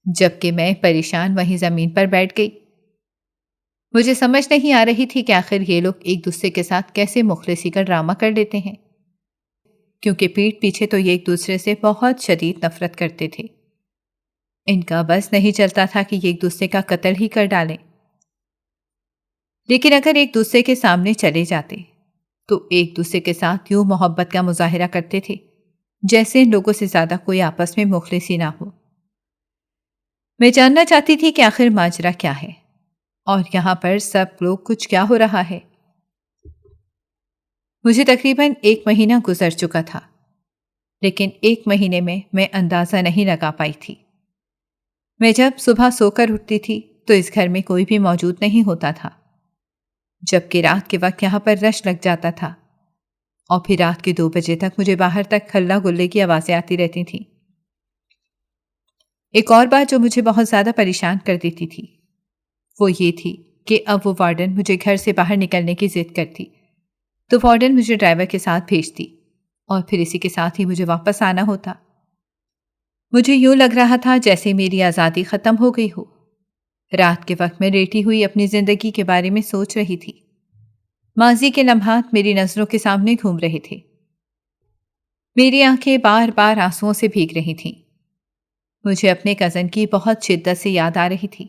S2: جبکہ میں پریشان وہیں زمین پر بیٹھ گئی۔ مجھے سمجھ نہیں آ رہی تھی کہ آخر یہ لوگ ایک دوسرے کے ساتھ کیسے مخلصی کا ڈرامہ کر لیتے ہیں، کیونکہ پیٹھ پیچھے تو یہ ایک دوسرے سے بہت شدید نفرت کرتے تھے۔ ان کا بس نہیں چلتا تھا کہ یہ ایک دوسرے کا قتل ہی کر ڈالیں، لیکن اگر ایک دوسرے کے سامنے چلے جاتے تو ایک دوسرے کے ساتھ یوں محبت کا مظاہرہ کرتے تھے جیسے ان لوگوں سے زیادہ کوئی آپس میں مخلص ہی نہ ہو۔ میں جاننا چاہتی تھی کہ آخر ماجرا کیا ہے اور یہاں پر سب لوگ کچھ کیا ہو رہا ہے۔ مجھے تقریباً 1 مہینہ گزر چکا تھا، لیکن 1 مہینے میں اندازہ نہیں لگا پائی تھی۔ میں جب صبح سو کر اٹھتی تھی تو اس گھر میں کوئی بھی موجود نہیں ہوتا تھا، جبکہ رات کے وقت یہاں پر رش لگ جاتا تھا اور پھر رات کے 2 بجے تک مجھے باہر تک ہلہ گلے کی آوازیں آتی رہتی تھیں۔ ایک اور بات جو مجھے بہت زیادہ پریشان کر دیتی تھی وہ یہ تھی کہ اب وہ وارڈن مجھے گھر سے باہر نکلنے کی ضد کرتی تو وارڈن مجھے ڈرائیور کے ساتھ بھیجتی اور پھر اسی کے ساتھ ہی مجھے واپس آنا ہوتا۔ مجھے یوں لگ رہا تھا جیسے میری آزادی ختم ہو گئی ہو۔ رات کے وقت میں لیٹی ہوئی اپنی زندگی کے بارے میں سوچ رہی تھی۔ ماضی کے لمحات میری نظروں کے سامنے گھوم رہے تھے۔ میری آنکھیں بار بار آنسوؤں سے بھیگ رہی تھیں۔ مجھے اپنے کزن کی بہت شدت سے یاد آ رہی تھی۔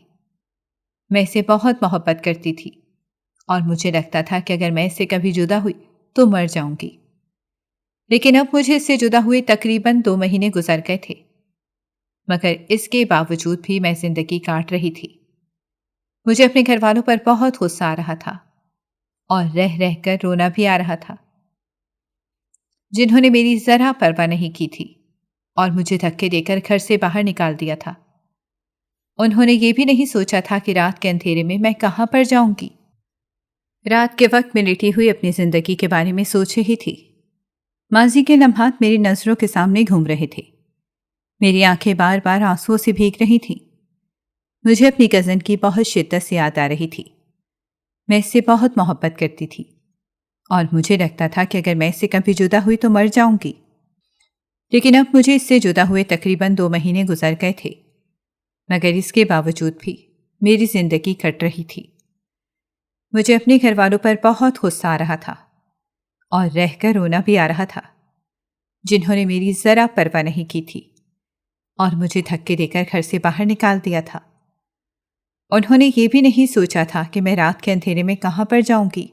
S2: میں اسے بہت محبت کرتی تھی اور مجھے لگتا تھا کہ اگر میں اس سے کبھی جدا ہوئی تو مر جاؤں گی، لیکن اب مجھے اس سے جدا ہوئے تقریباً 2 مہینے گزر گئے تھے، مگر اس کے باوجود بھی میں زندگی کاٹ رہی تھی۔ مجھے اپنے گھر والوں پر بہت غصہ آ رہا تھا اور رہ رہ کر رونا بھی آ رہا تھا، جنہوں نے میری ذرا پرواہ نہیں کی تھی اور مجھے دھکے دے کر گھر سے باہر نکال دیا تھا۔ انہوں نے یہ بھی نہیں سوچا تھا کہ رات کے اندھیرے میں کہاں پر جاؤں گی۔ رات کے وقت میں لیٹی ہوئی اپنی زندگی کے بارے میں سوچ رہی تھی۔ ماضی کے لمحات میری نظروں کے سامنے گھوم رہے تھے۔ میری آنکھیں بار بار آنسوؤں سے بھیگ رہی تھیں۔ مجھے اپنی کزن کی بہت شدت سے یاد آ رہی تھی۔ میں اس سے بہت محبت کرتی تھی اور مجھے لگتا تھا کہ اگر میں اس سے کبھی جدا ہوئی تو مر جاؤں گی، لیکن اب مجھے اس سے جدا ہوئے تقریباً 2 مہینے گزر گئے تھے، مگر اس کے باوجود بھی میری زندگی کٹ رہی تھی۔ مجھے اپنے گھر والوں پر بہت غصہ آ رہا تھا اور رہ کر رونا بھی آ رہا تھا، جنہوں نے میری ذرا پرواہ نہیں کی تھی اور مجھے دھکے دے کر گھر سے باہر نکال دیا تھا۔ انہوں نے یہ بھی نہیں سوچا تھا کہ میں رات کے اندھیرے میں کہاں پر جاؤں گی۔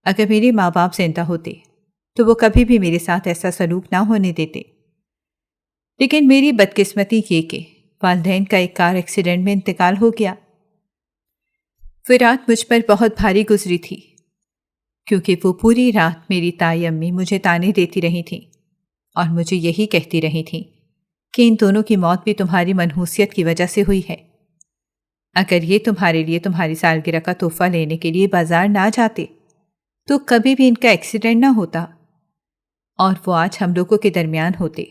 S2: اگر میرے ماں باپ زندہ ہوتے تو وہ کبھی بھی میرے ساتھ ایسا سلوک نہ ہونے دیتے، لیکن میری بدقسمتی یہ کہ والدین کا ایک کار ایکسیڈنٹ میں انتقال ہو گیا۔ وہ رات مجھ پر بہت بھاری گزری تھی، کیونکہ وہ پوری رات میری تائی امی مجھے تانے دیتی رہی تھیں اور مجھے یہی کہتی رہی تھیں کہ ان دونوں کی موت بھی تمہاری منحوسیت کی وجہ سے ہوئی ہے۔ اگر یہ تمہارے لیے تمہاری سالگرہ کا تحفہ لینے کے لیے بازار نہ جاتے تو کبھی بھی ان کا ایکسیڈنٹ نہ ہوتا اور وہ آج ہم لوگوں کے درمیان ہوتے۔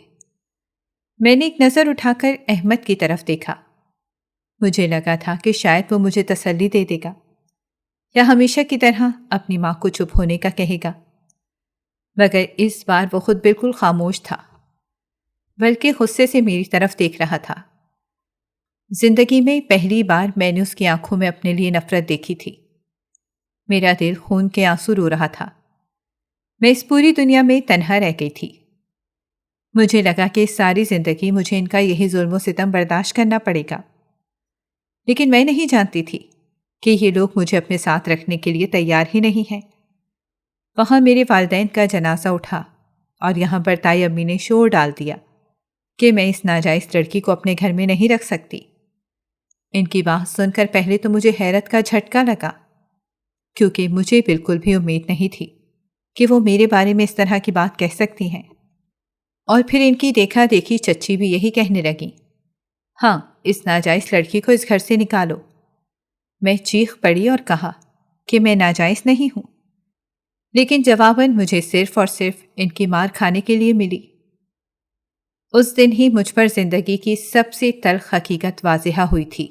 S2: میں نے ایک نظر اٹھا کر احمد کی طرف دیکھا۔ مجھے لگا تھا کہ شاید وہ مجھے تسلی دے دے گا یا ہمیشہ کی طرح اپنی ماں کو چپ ہونے کا کہے گا، مگر اس بار وہ خود بالکل خاموش تھا، بلکہ غصے سے میری طرف دیکھ رہا تھا۔ زندگی میں پہلی بار میں نے اس کی آنکھوں میں اپنے لیے نفرت دیکھی تھی۔ میرا دل خون کے آنسو رو رہا تھا۔ میں اس پوری دنیا میں تنہا رہ گئی تھی۔ مجھے لگا کہ ساری زندگی مجھے ان کا یہی ظلم و ستم برداشت کرنا پڑے گا، لیکن میں نہیں جانتی تھی کہ یہ لوگ مجھے اپنے ساتھ رکھنے کے لیے تیار ہی نہیں ہیں۔ وہاں میرے والدین کا جنازہ اٹھا اور یہاں پر تائی امی نے شور ڈال دیا کہ میں اس ناجائز لڑکی کو اپنے گھر میں نہیں رکھ سکتی۔ ان کی بات سن کر پہلے تو مجھے حیرت کا جھٹکا لگا، کیونکہ مجھے بالکل بھی امید نہیں تھی کہ وہ میرے بارے میں اس طرح کی بات کہہ سکتی ہیں۔ اور پھر ان کی دیکھا دیکھی چچی بھی یہی کہنے لگیں، ہاں اس ناجائز لڑکی کو اس گھر سے نکالو۔ میں چیخ پڑی اور کہا کہ میں ناجائز نہیں ہوں، لیکن جواباً مجھے صرف اور صرف ان کی مار کھانے کے لیے ملی۔ اس دن ہی مجھ پر زندگی کی سب سے تلخ حقیقت واضح ہوئی تھی،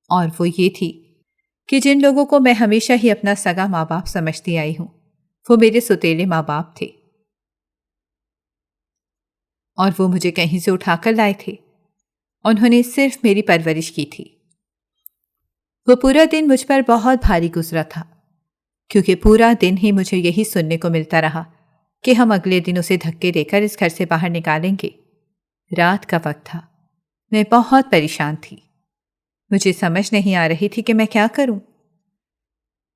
S2: اور وہ یہ تھی کہ جن لوگوں کو میں ہمیشہ ہی اپنا سگا ماں باپ سمجھتی آئی ہوں، وہ میرے سوتیلے ماں باپ تھے، اور وہ مجھے کہیں سے اٹھا کر لائے تھے۔ انہوں نے صرف میری پرورش کی تھی۔ وہ پورا دن مجھ پر بہت بھاری گزرا تھا، کیونکہ پورا دن ہی مجھے یہی سننے کو ملتا رہا کہ ہم اگلے دن اسے دھکے دے کر اس گھر سے باہر نکالیں گے۔ رات کا وقت تھا، میں بہت پریشان تھی۔ مجھے سمجھ نہیں آ رہی تھی کہ میں کیا کروں۔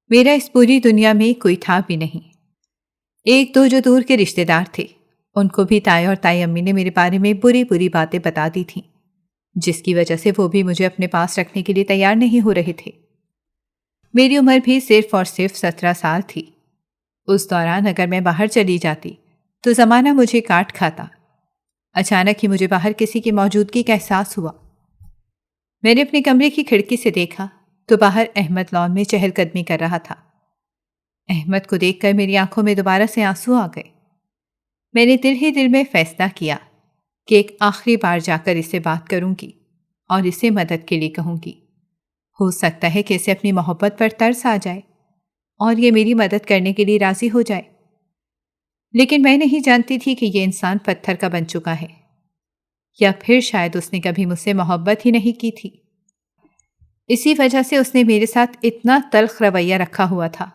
S2: میرا اس پوری دنیا میں کوئی تھا بھی نہیں۔ ایک دو جو دور کے رشتے دار تھے، ان کو بھی تائی اور تائی امی نے میرے بارے میں بری بری باتیں بتا دی تھیں، جس کی وجہ سے وہ بھی مجھے اپنے پاس رکھنے کے لیے تیار نہیں ہو رہے تھے۔ میری عمر بھی صرف اور صرف 17 سال تھی۔ اس دوران اگر میں باہر چلی جاتی تو زمانہ مجھے کاٹ کھاتا۔ اچانک ہی مجھے باہر کسی کی موجودگی کا احساس ہوا۔ میں نے اپنے کمرے کی کھڑکی سے دیکھا تو باہر احمد لان میں چہل قدمی کر رہا تھا۔ احمد کو دیکھ کر میری آنکھوں میں دوبارہ سے آنسو آ گئے۔ میں نے دل ہی دل میں فیصلہ کیا کہ ایک آخری بار جا کر اس سے بات کروں گی اور اسے مدد کے لیے کہوں گی۔ ہو سکتا ہے کہ اسے اپنی محبت پر ترس آ جائے اور یہ میری مدد کرنے کے لیے راضی ہو جائے۔ لیکن میں نہیں جانتی تھی کہ یہ انسان پتھر کا بن چکا ہے، یا پھر شاید اس نے کبھی مجھ سے محبت ہی نہیں کی تھی۔ اسی وجہ سے اس نے میرے ساتھ اتنا تلخ رویہ رکھا ہوا تھا۔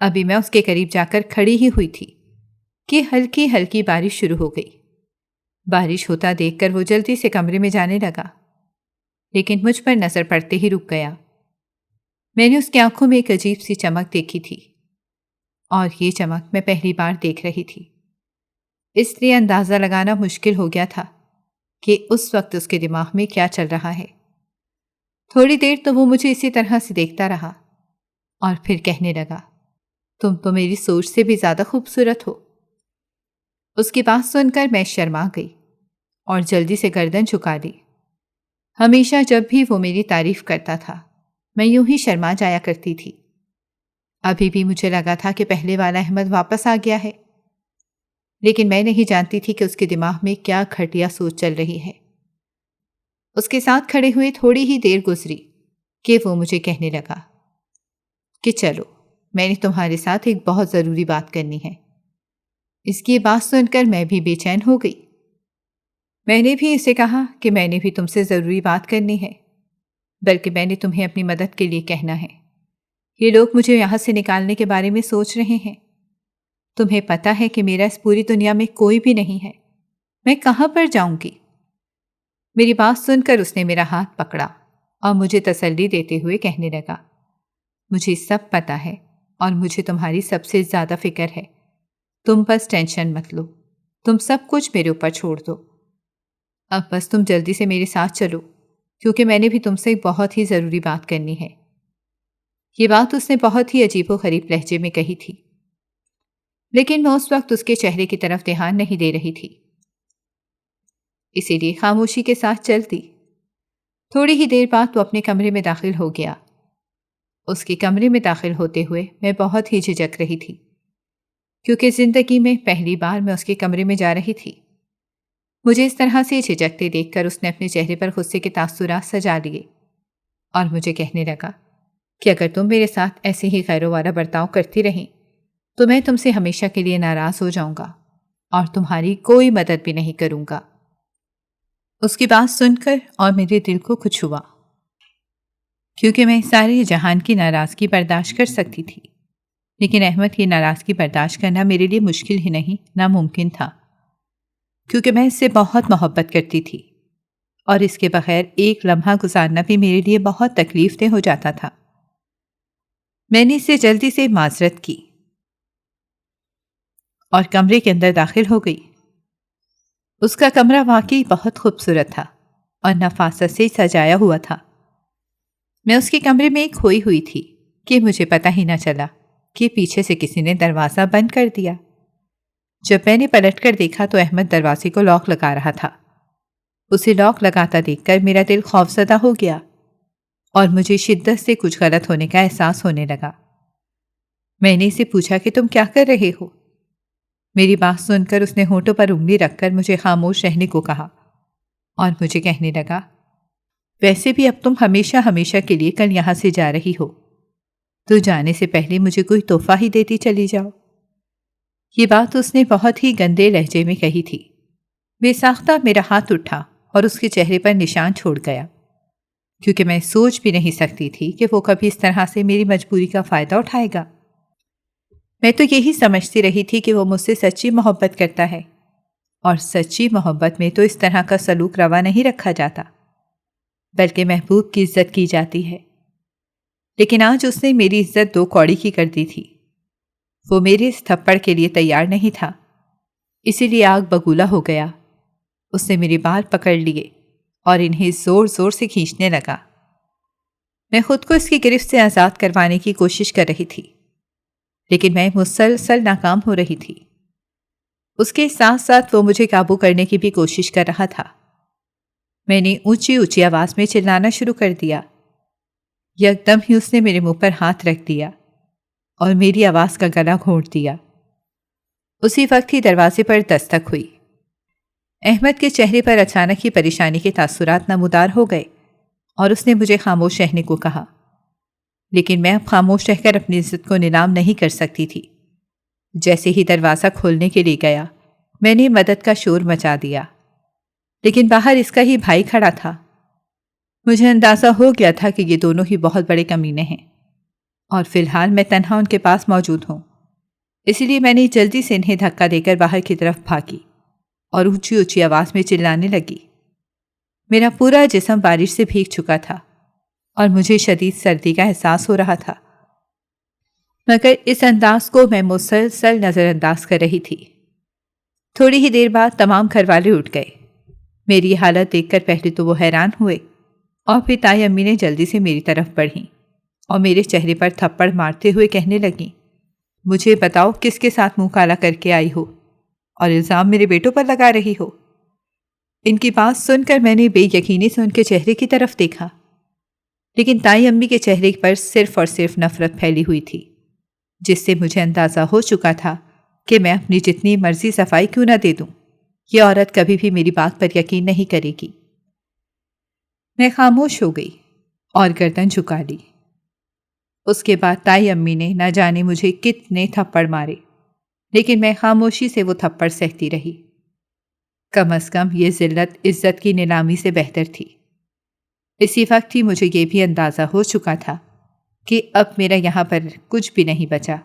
S2: ابھی میں اس کے قریب جا کر کھڑی ہی ہوئی تھی کہ ہلکی ہلکی بارش شروع ہو گئی۔ بارش ہوتا دیکھ کر وہ جلدی سے کمرے میں جانے لگا، لیکن مجھ پر نظر پڑتے ہی رک گیا۔ میں نے اس کی آنکھوں میں ایک عجیب سی چمک دیکھی تھی، اور یہ چمک میں پہلی بار دیکھ رہی تھی۔ اس لیے اندازہ لگانا مشکل ہو گیا تھا کہ اس وقت اس کے دماغ میں کیا چل رہا ہے۔ تھوڑی دیر تو وہ مجھے اسی طرح سے دیکھتا رہا، اور پھر کہنے لگا، تم تو میری سوچ سے بھی زیادہ خوبصورت ہو۔ اس کی بات سن کر میں شرما گئی اور جلدی سے گردن جھکا لی۔ ہمیشہ جب بھی وہ میری تعریف کرتا تھا، میں یوں ہی شرما جایا کرتی تھی۔ ابھی بھی مجھے لگا تھا کہ پہلے والا احمد واپس آ گیا ہے، لیکن میں نہیں جانتی تھی کہ اس کے دماغ میں کیا گھٹیا سوچ چل رہی ہے۔ اس کے ساتھ کھڑے ہوئے تھوڑی ہی دیر گزری کہ وہ مجھے کہنے لگا کہ چلو، میں نے تمہارے ساتھ ایک بہت ضروری بات کرنی ہے۔ اس کی بات سن کر میں بھی بے چین ہو گئی۔ میں نے بھی اسے کہا کہ میں نے بھی تم سے ضروری بات کرنی ہے، بلکہ میں نے تمہیں اپنی مدد کے لیے کہنا ہے۔ یہ لوگ مجھے یہاں سے نکالنے کے بارے میں سوچ رہے ہیں۔ تمہیں پتہ ہے کہ میرا اس پوری دنیا میں کوئی بھی نہیں ہے، میں کہاں پر جاؤں گی؟ میری بات سن کر اس نے میرا ہاتھ پکڑا اور مجھے تسلی دیتے ہوئے کہنے لگا، مجھے سب پتہ ہے اور مجھے تمہاری سب سے زیادہ فکر ہے۔ تم بس ٹینشن مت لو، تم سب کچھ میرے اوپر چھوڑ دو۔ اب بس تم جلدی سے میرے ساتھ چلو، کیونکہ میں نے بھی تم سے ایک بہت ہی ضروری بات کرنی ہے۔ یہ بات اس نے بہت ہی عجیب و غریب لہجے میں کہی تھی، لیکن میں اس وقت اس کے چہرے کی طرف دھیان نہیں دے رہی تھی، اسی لیے خاموشی کے ساتھ چلتی۔ تھوڑی ہی دیر بعد وہ اپنے کمرے میں داخل ہو گیا۔ اس کے کمرے میں داخل ہوتے ہوئے میں بہت ہی جھجک رہی تھی، کیونکہ زندگی میں پہلی بار میں اس کے کمرے میں جا رہی تھی۔ مجھے اس طرح سے جھجکتے دیکھ کر اس نے اپنے چہرے پر غصے کے تاثرات سجا لیے اور مجھے کہنے لگا کہ اگر تم میرے ساتھ ایسے ہی غیروں والا برتاؤ کرتی رہیں تو میں تم سے ہمیشہ کے لیے ناراض ہو جاؤں گا اور تمہاری کوئی مدد بھی نہیں کروں گا۔ اس کی بات سن کر اور میرے دل کو کچھ ہوا، کیونکہ میں سارے جہان کی ناراضگی برداشت کر سکتی تھی، لیکن احمد کی ناراضگی برداشت کرنا میرے لیے مشکل ہی نہیں، ناممکن تھا، کیونکہ میں اس سے بہت محبت کرتی تھی اور اس کے بغیر ایک لمحہ گزارنا بھی میرے لیے بہت تکلیف دہ ہو جاتا تھا۔ میں نے اس سے جلدی سے معذرت کی اور کمرے کے اندر داخل ہو گئی۔ اس کا کمرہ واقعی بہت خوبصورت تھا اور نفاست سے سجایا ہوا تھا۔ میں اس کے کمرے میں کھوئی ہوئی تھی کہ مجھے پتہ ہی نہ چلا کہ پیچھے سے کسی نے دروازہ بند کر دیا۔ جب میں نے پلٹ کر دیکھا تو احمد دروازے کو لاک لگا رہا تھا۔ اسے لاک لگاتا دیکھ کر میرا دل خوفزدہ ہو گیا اور مجھے شدت سے کچھ غلط ہونے کا احساس ہونے لگا۔ میں نے اسے پوچھا کہ تم کیا کر رہے ہو؟ میری بات سن کر اس نے ہونٹوں پر انگلی رکھ کر مجھے خاموش رہنے کو کہا اور مجھے کہنے لگا، ویسے بھی اب تم ہمیشہ ہمیشہ کے لیے کل یہاں سے جا رہی ہو، تو جانے سے پہلے مجھے کوئی تحفہ ہی دیتی چلی جاؤ۔ یہ بات اس نے بہت ہی گندے لہجے میں کہی تھی۔ بے ساختہ میرا ہاتھ اٹھا اور اس کے چہرے پر نشان چھوڑ گیا، کیونکہ میں سوچ بھی نہیں سکتی تھی کہ وہ کبھی اس طرح سے میری مجبوری کا فائدہ اٹھائے گا۔ میں تو یہی سمجھتی رہی تھی کہ وہ مجھ سے سچی محبت کرتا ہے، اور سچی محبت میں تو اس طرح کا سلوک روا نہیں رکھا جاتا، بلکہ محبوب کی عزت کی جاتی ہے۔ لیکن آج اس نے میری عزت 2 کوڑی کی کر دی تھی۔ وہ میرے اس تھپڑ کے لیے تیار نہیں تھا، اسی لیے آگ بگولا ہو گیا۔ اس نے میرے بال پکڑ لیے اور انہیں زور زور سے کھینچنے لگا۔ میں خود کو اس کی گرفت سے آزاد کروانے کی کوشش کر رہی تھی، لیکن میں مسلسل ناکام ہو رہی تھی۔ اس کے ساتھ ساتھ وہ مجھے قابو کرنے کی بھی کوشش کر رہا تھا۔ میں نے اونچی اونچی آواز میں چلانا شروع کر دیا۔ یکدم ہی اس نے میرے منہ پر ہاتھ رکھ دیا اور میری آواز کا گلا گھونٹ دیا۔ اسی وقت ہی دروازے پر دستک ہوئی۔ احمد کے چہرے پر اچانک ہی پریشانی کے تاثرات نمودار ہو گئے اور اس نے مجھے خاموش رہنے کو کہا، لیکن میں اب خاموش رہ کر اپنی عزت کو نیلام نہیں کر سکتی تھی۔ جیسے ہی دروازہ کھولنے کے لیے گیا، میں نے مدد کا شور مچا دیا، لیکن باہر اس کا ہی بھائی کھڑا تھا۔ مجھے اندازہ ہو گیا تھا کہ یہ دونوں ہی بہت بڑے کمینے ہیں، اور فی الحال میں تنہا ان کے پاس موجود ہوں۔ اسی لیے میں نے جلدی سے انہیں دھکا دے کر باہر کی طرف بھاگی اور اونچی اونچی آواز میں چلانے لگی۔ میرا پورا جسم بارش سے بھیگ چکا تھا اور مجھے شدید سردی کا احساس ہو رہا تھا، مگر اس انداز کو میں مسلسل نظر انداز کر رہی تھی۔ تھوڑی ہی دیر بعد تمام گھر والے اٹھ گئے۔ میری حالت دیکھ کر پہلے تو وہ حیران ہوئے، اور پھر تائی امی نے جلدی سے میری طرف بڑھیں اور میرے چہرے پر تھپڑ مارتے ہوئے کہنے لگیں، مجھے بتاؤ کس کے ساتھ منہ کالا کر کے آئی ہو اور الزام میرے بیٹوں پر لگا رہی ہو۔ ان کی بات سن کر میں نے بے یقینی سے ان کے چہرے کی طرف دیکھا، لیکن تائی امی کے چہرے پر صرف اور صرف نفرت پھیلی ہوئی تھی، جس سے مجھے اندازہ ہو چکا تھا کہ میں اپنی جتنی مرضی صفائی کیوں نہ دے دوں، یہ عورت کبھی بھی میری بات پر یقین نہیں کرے گی۔ میں خاموش ہو گئی اور گردن جھکا لی۔ اس کے بعد تائی امی نے نہ جانے مجھے کتنے تھپڑ مارے، لیکن میں خاموشی سے وہ تھپڑ سہتی رہی۔ کم از کم یہ ذلت عزت کی نیلامی سے بہتر تھی۔ اسی وقت ہی مجھے یہ بھی اندازہ ہو چکا تھا کہ اب میرا یہاں پر کچھ بھی نہیں بچا۔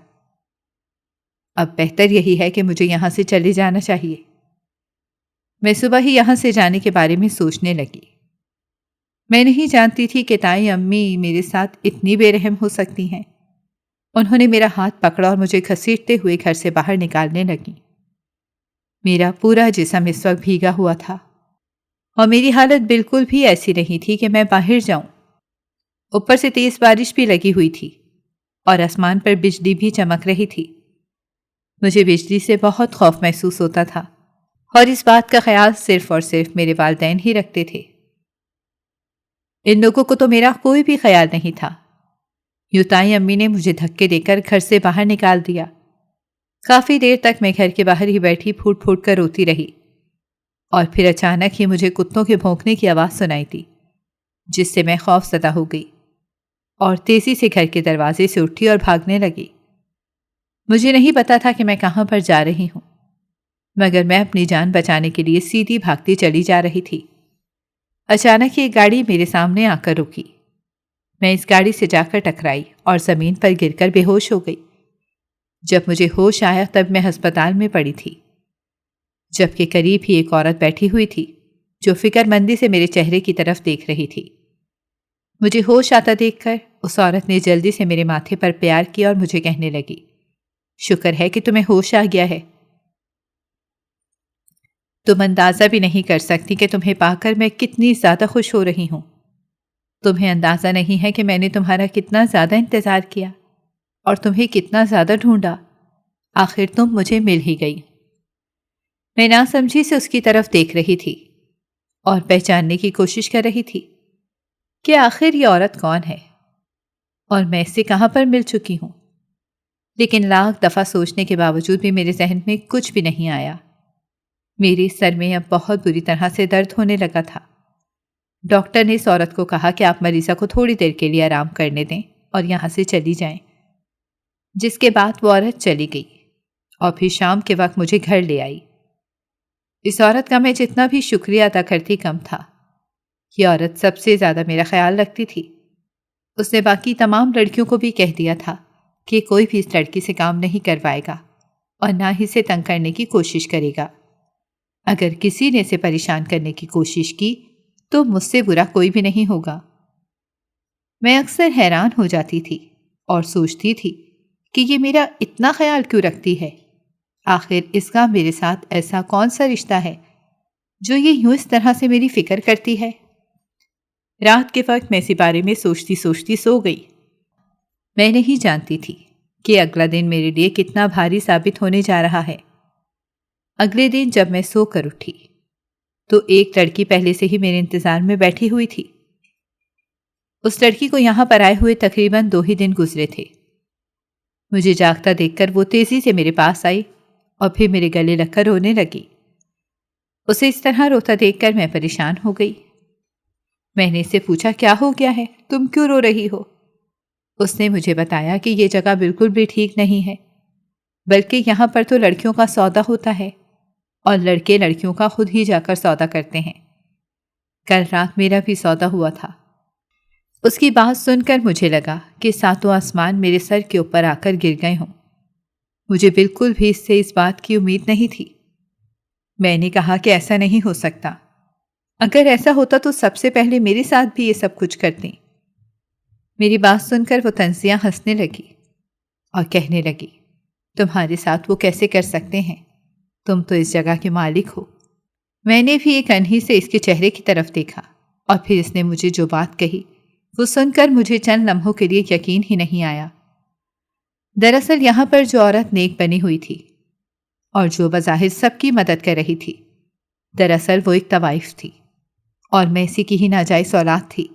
S2: اب بہتر یہی ہے کہ مجھے یہاں سے چلے جانا چاہیے۔ میں صبح ہی یہاں سے جانے کے بارے میں سوچنے لگی۔ میں نہیں جانتی تھی کہ تائی امی میرے ساتھ اتنی بے رحم ہو سکتی ہیں۔ انہوں نے میرا ہاتھ پکڑا اور مجھے گھسیٹتے ہوئے گھر سے باہر نکالنے لگیں۔ میرا پورا جسم اس وقت بھیگا ہوا تھا، اور میری حالت بالکل بھی ایسی نہیں تھی کہ میں باہر جاؤں۔ اوپر سے تیز بارش بھی لگی ہوئی تھی اور آسمان پر بجلی بھی چمک رہی تھی۔ مجھے بجلی سے بہت خوف محسوس ہوتا تھا، اور اس بات کا خیال صرف اور صرف میرے والدین ہی رکھتے تھے۔ ان لوگوں کو تو میرا کوئی بھی خیال نہیں تھا۔ یوں تائی امی نے مجھے دھکے دے کر گھر سے باہر نکال دیا۔ کافی دیر تک میں گھر کے باہر ہی بیٹھی پھوٹ پھوٹ کر روتی رہی، اور پھر اچانک ہی مجھے کتوں کے بھونکنے کی آواز سنائی دی، جس سے میں خوف زدہ ہو گئی اور تیزی سے گھر کے دروازے سے اٹھی اور بھاگنے لگی۔ مجھے نہیں پتا تھا کہ میں کہاں پر جا رہی ہوں، مگر میں اپنی جان بچانے کے لیے سیدھی بھاگتی چلی جا رہی تھی۔ اچانک ہی ایک گاڑی میرے سامنے آ کر رکی۔ میں اس گاڑی سے جا کر ٹکرائی اور زمین پر گر کر بے ہوش ہو گئی۔ جب مجھے ہوش آیا تب میں ہسپتال میں پڑی تھی، جبکہ قریب ہی ایک عورت بیٹھی ہوئی تھی جو فکر مندی سے میرے چہرے کی طرف دیکھ رہی تھی۔ مجھے ہوش آتا دیکھ کر اس عورت نے جلدی سے میرے ماتھے پر پیار کیا اور مجھے کہنے لگی، شکر ہے کہ تمہیں ہوش آ گیا ہے۔ تم اندازہ بھی نہیں کر سکتی کہ تمہیں پا کر میں کتنی زیادہ خوش ہو رہی ہوں۔ تمہیں اندازہ نہیں ہے کہ میں نے تمہارا کتنا زیادہ انتظار کیا اور تمہیں کتنا زیادہ ڈھونڈا۔ آخر تم مجھے مل ہی گئی۔ میں ناسمجھی سے اس کی طرف دیکھ رہی تھی اور پہچاننے کی کوشش کر رہی تھی کہ آخر یہ عورت کون ہے اور میں اس سے کہاں پر مل چکی ہوں۔ لیکن لاکھ دفعہ سوچنے کے باوجود بھی میرے ذہن میں کچھ بھی نہیں آیا۔ میرے سر میں اب بہت بری طرح سے درد ہونے لگا تھا۔ ڈاکٹر نے اس عورت کو کہا کہ آپ مریضہ کو تھوڑی دیر کے لیے آرام کرنے دیں اور یہاں سے چلی جائیں، جس کے بعد وہ عورت چلی گئی اور پھر شام کے وقت مجھے گھر لے آئی۔ اس عورت کا میں جتنا بھی شکریہ ادا کرتی کم تھا۔ یہ عورت سب سے زیادہ میرا خیال رکھتی تھی۔ اس نے باقی تمام لڑکیوں کو بھی کہہ دیا تھا کہ کوئی بھی اس لڑکی سے کام نہیں کروائے گا اور نہ ہی اسے تنگ کرنے کی کوشش کرے گا۔ اگر کسی نے اسے پریشان کرنے کی کوشش کی تو مجھ سے برا کوئی بھی نہیں ہوگا۔ میں اکثر حیران ہو جاتی تھی اور سوچتی تھی کہ یہ میرا اتنا خیال کیوں رکھتی ہے؟ آخر اس کا میرے ساتھ ایسا کون سا رشتہ ہے جو یہ یوں اس طرح سے میری فکر کرتی ہے؟ رات کے وقت میں اسی بارے میں سوچتی سوچتی سو گئی۔ میں نہیں جانتی تھی کہ اگلا دن میرے لیے کتنا بھاری ثابت ہونے جا رہا ہے۔ اگلے دن جب میں سو کر اٹھی تو ایک لڑکی پہلے سے ہی میرے انتظار میں بیٹھی ہوئی تھی۔ اس لڑکی کو یہاں پر آئے ہوئے تقریباً 2 ہی دن گزرے تھے۔ مجھے جاگتا دیکھ کر وہ تیزی سے میرے پاس آئی اور پھر میرے گلے لگ کر رونے لگی۔ اسے اس طرح روتا دیکھ کر میں پریشان ہو گئی۔ میں نے اس سے پوچھا، کیا ہو گیا ہے؟ تم کیوں رو رہی ہو؟ اس نے مجھے بتایا کہ یہ جگہ بالکل بھی ٹھیک نہیں ہے، بلکہ یہاں پر تو لڑکیوں کا سودا ہوتا ہے اور لڑکے لڑکیوں کا خود ہی جا کر سودا کرتے ہیں۔ کل رات میرا بھی سودا ہوا تھا۔ اس کی بات سن کر مجھے لگا کہ 7 آسمان میرے سر کے اوپر آ کر گر گئے ہوں۔ مجھے بالکل بھی اس سے اس بات کی امید نہیں تھی۔ میں نے کہا کہ ایسا نہیں ہو سکتا۔ اگر ایسا ہوتا تو سب سے پہلے میرے ساتھ بھی یہ سب کچھ کرتی۔ میری بات سن کر وہ طنزیاں ہنسنے لگی اور کہنے لگی، تمہارے ساتھ وہ کیسے کر سکتے ہیں؟ تم تو اس جگہ کے مالک ہو۔ میں نے بھی ایک انہی سے اس کے چہرے کی طرف دیکھا اور پھر اس نے مجھے جو بات کہی وہ سن کر مجھے چند لمحوں کے لیے یقین ہی نہیں آیا۔ دراصل یہاں پر جو عورت نیک بنی ہوئی تھی اور جو بظاہر سب کی مدد کر رہی تھی، دراصل وہ ایک طوائف تھی اور میں اسی کی ہی ناجائز اولاد تھی۔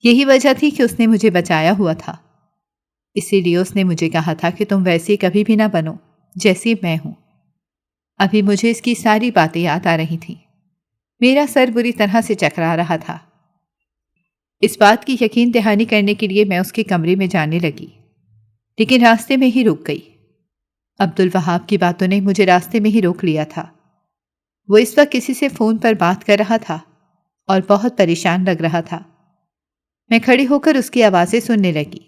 S2: یہی وجہ تھی کہ اس نے مجھے بچایا ہوا تھا۔ اسی لیے اس نے مجھے کہا تھا کہ تم ویسی کبھی بھی نہ بنو جیسی میں ہوں۔ ابھی مجھے اس کی ساری باتیں یاد آ رہی تھیں۔ میرا سر بری طرح سے چکرا رہا تھا۔ اس بات کی یقین دہانی کرنے کے لیے میں اس کے کمرے میں جانے لگی، لیکن راستے میں ہی رک گئی۔ عبدالوہاب کی باتوں نے مجھے راستے میں ہی روک لیا تھا۔ وہ اس وقت کسی سے فون پر بات کر رہا تھا اور بہت پریشان لگ رہا تھا۔ میں کھڑی ہو کر اس کی آوازیں سننے لگی،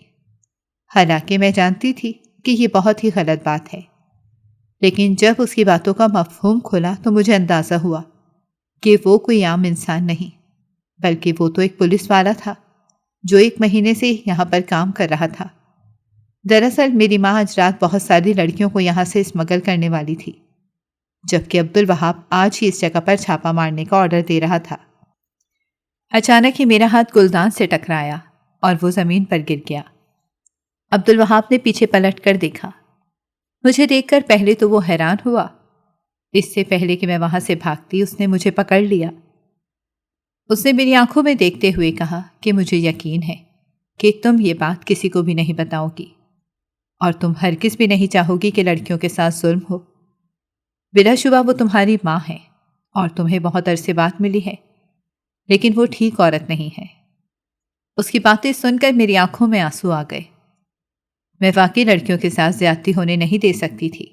S2: حالانکہ میں جانتی تھی کہ یہ بہت ہی غلط بات ہے، لیکن جب اس کی باتوں کا مفہوم کھلا تو مجھے اندازہ ہوا کہ وہ کوئی عام انسان نہیں، بلکہ وہ تو ایک پولیس والا تھا جو 1 مہینے سے یہاں پر کام کر رہا تھا۔ دراصل میری ماں آج رات بہت ساری لڑکیوں کو یہاں سے اسمگل کرنے والی تھی، جبکہ عبدالوہاب آج ہی اس جگہ پر چھاپا مارنے کا آرڈر دے رہا تھا۔ اچانک ہی میرا ہاتھ گلدان سے ٹکرایا اور وہ زمین پر گر گیا۔ عبدالوہاب نے پیچھے پلٹ کر دیکھا۔ مجھے دیکھ کر پہلے تو وہ حیران ہوا۔ اس سے پہلے کہ میں وہاں سے بھاگتی اس نے مجھے پکڑ لیا۔ اس نے میری آنکھوں میں دیکھتے ہوئے کہا کہ مجھے یقین ہے کہ تم یہ بات کسی کو بھی نہیں بتاؤ گی اور تم ہرگز بھی نہیں چاہو گی کہ لڑکیوں کے ساتھ ظلم ہو۔ بلا شبہ وہ تمہاری ماں ہے اور تمہیں بہت عرصے بعد ملی ہے، لیکن وہ ٹھیک عورت نہیں ہے۔ اس کی باتیں سن کر میری آنکھوں میں آنسو آ گئے۔ میں واقعی لڑکیوں کے ساتھ زیادتی ہونے نہیں دے سکتی تھی،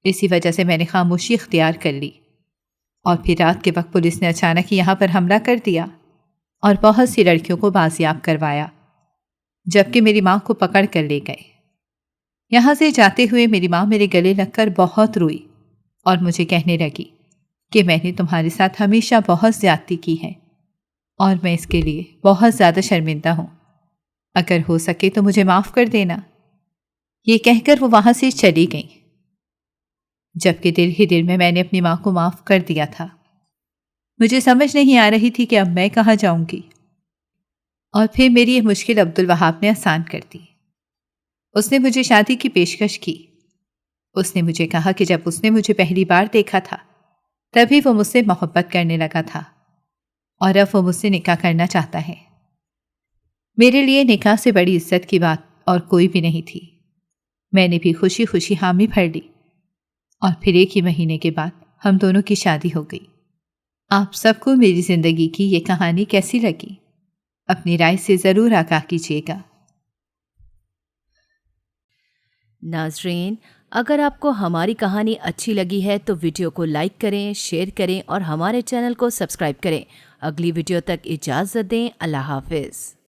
S2: اسی وجہ سے میں نے خاموشی اختیار کر لی۔ اور پھر رات کے وقت پولیس نے اچانک ہی یہاں پر حملہ کر دیا اور بہت سی لڑکیوں کو بازیاب کروایا، جبکہ میری ماں کو پکڑ کر لے گئے۔ یہاں سے جاتے ہوئے میری ماں میرے گلے لگ کر بہت روئی اور مجھے کہنے لگی کہ میں نے تمہارے ساتھ ہمیشہ بہت زیادتی کی ہے اور میں اس کے لیے بہت زیادہ شرمندہ ہوں۔ اگر ہو سکے تو مجھے معاف کر دینا۔ یہ کہہ کر وہ وہاں سے چلی گئیں، جبکہ دل ہی دل میں نے اپنی ماں کو معاف کر دیا تھا۔ مجھے سمجھ نہیں آ رہی تھی کہ اب میں کہاں جاؤں گی، اور پھر میری یہ مشکل عبدالوہاب نے آسان کر دی۔ اس نے مجھے شادی کی پیشکش کی۔ اس نے مجھے کہا کہ جب اس نے مجھے پہلی بار دیکھا تھا تبھی وہ مجھ سے محبت کرنے لگا تھا اور اب وہ مجھ سے نکاح کرنا چاہتا ہے۔ میرے لیے نکاح سے بڑی عزت کی بات اور کوئی بھی نہیں تھی۔ میں نے بھی خوشی خوشی حامی بھر لی اور پھر 1 ہی مہینے کے بعد ہم دونوں کی شادی ہو گئی۔ آپ سب کو میری زندگی کی یہ کہانی کیسی لگی؟ اپنی رائے سے ضرور آگاہ کیجیے گا۔
S1: ناظرین، اگر آپ کو ہماری کہانی اچھی لگی ہے تو ویڈیو کو لائک کریں، شیئر کریں اور ہمارے چینل کو سبسکرائب کریں۔ اگلی ویڈیو تک اجازت دیں۔ اللہ حافظ۔